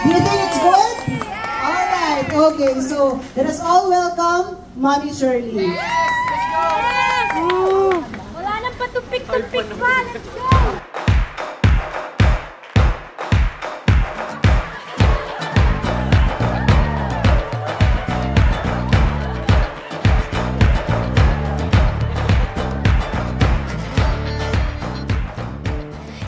Do you think it's good? Alright, okay. So, let us all welcome Mommy Shirley. Yes! Wala nang patupik-tupik pa. Let's go!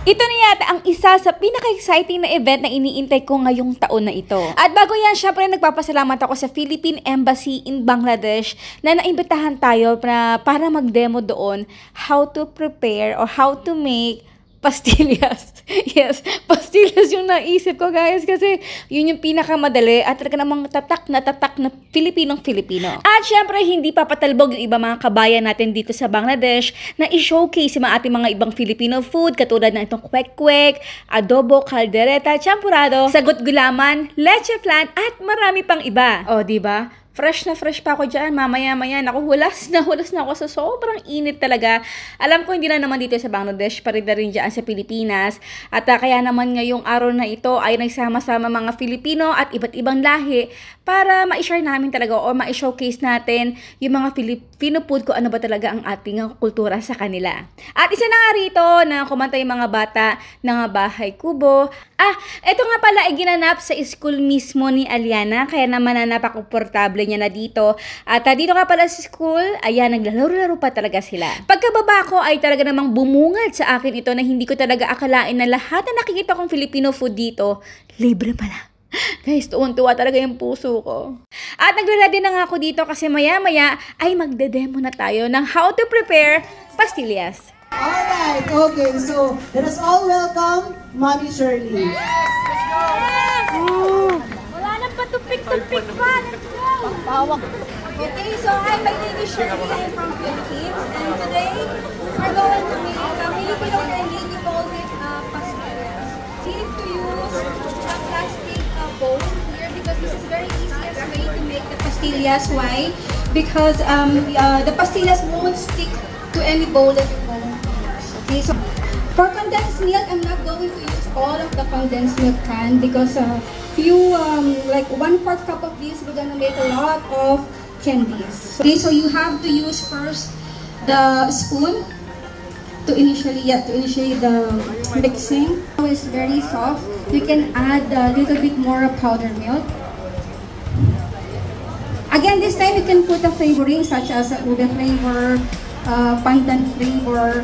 Ito na yata ang isa sa pinaka-exciting na event na iniintay ko ngayong taon na ito. At bago yan, syempre nagpapasalamat ako sa Philippine Embassy in Bangladesh na naimbitahan tayo para mag-demo doon how to prepare or how to make pastillas. Yes, pastillas yung naisip ko, guys, kasi yun yung pinakamadali at talaga namang tatak na Filipinong-Filipino. At syempre, hindi papatalbog yung iba mga kabayan natin dito sa Bangladesh na i-showcase yung ating mga ibang Filipino food katulad ng itong kwek-kwek, adobo, kaldereta, champurado, sagot gulaman, leche flan, at marami pang iba. O, diba? Fresh na fresh pa ako dyan, mamaya-maya. Naku, hulas na ako sa sobrang init talaga. Alam ko hindi na naman dito sa Bangladesh, pa rin dyan sa Pilipinas. At kaya naman ngayong araw na ito ay nagsama-sama mga Filipino at iba't ibang lahi para ma-share namin talaga o ma-showcase natin yung mga Filipino food ko ano ba talaga ang ating kultura sa kanila. At isa na nga rito na kumanta yung mga bata ng Bahay Kubo. Ito nga pala ay ginanap sa school mismo ni Aliana, kaya naman napaka-komportable niya na dito. At dito nga pala sa school, ayan, naglalaro-laro pa talaga sila. Pagkababa ko ay talaga namang bumungad sa akin ito na hindi ko talaga akalain na lahat na nakikita kong Filipino food dito, libre pala. Guys, tuwan-tuwa talaga yung puso ko. At nagre-ready na nga ako dito kasi maya-maya ay magde-demo na tayo ng how to prepare pastillas. Alright, okay. So, let us all welcome Mommy Shirley. Yes! Wala nang patupik-tupik pa. Let's go! Pawak. Okay, so hi, my name is Shirley. I'm from Philippines, and today we're going to make Filipino candy bowl with pastillas. You need to use a plastic bowl here because this is very easiest way to make the pastillas. Why? Because the pastillas won't stick to any bowl that you're going to use. Okay, so for condensed milk, I'm not going to use all of the condensed milk can because like 1/4 cup of this, we're gonna make a lot of candies. Okay, so you have to use first the spoon to initiate the mixing. Now it's very soft. You can add a little bit more powdered milk. Again, this time you can put a flavoring such as ube flavor, pandan flavor.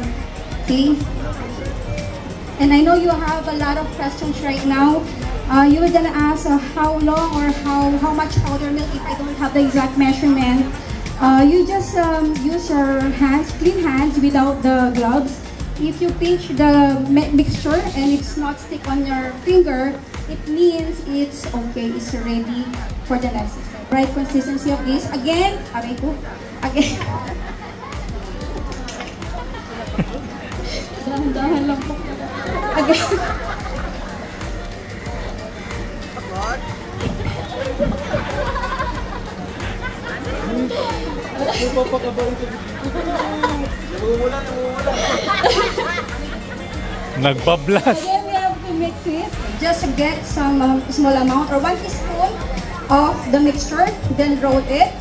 Okay. And I know you have a lot of questions right now. You were gonna ask how long or how much powder milk if I don't have the exact measurement. You just use your hands, clean hands without the gloves. If you pinch the mixture and it's not stick on your finger, it means it's okay, it's ready for the next step. Right consistency of this. Again, again. Dahan-dahan lang po. Again. Nagbablas. Again, we have to mix it. Just get some small amount or 1 teaspoon of the mixture. Then roll it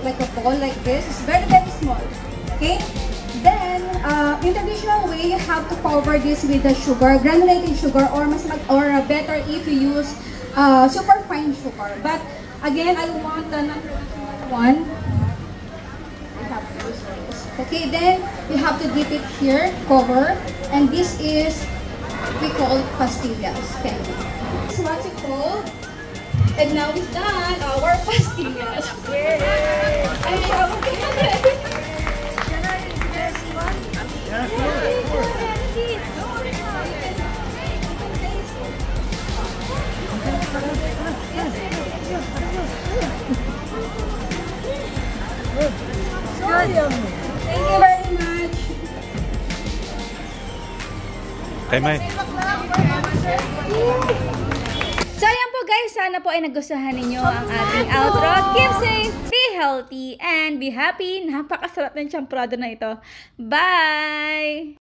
like a ball like this. It's very, very small. Okay. Then, in traditional way, you have to cover this with the sugar, granulated sugar, or better if you use super fine sugar. But again, I want the non-traditional one. You have to use this. Okay, then you have to dip it here, cover, and this is we call pastillas. Okay, this is what we call, and now it's done our pastillas. Yay! Thank you very much. So ayan po guys, sana po ay nagustuhan ninyo ang ating outro. Keep safe, be healthy, and be happy. Napakasarap ng champurado na ito. Bye!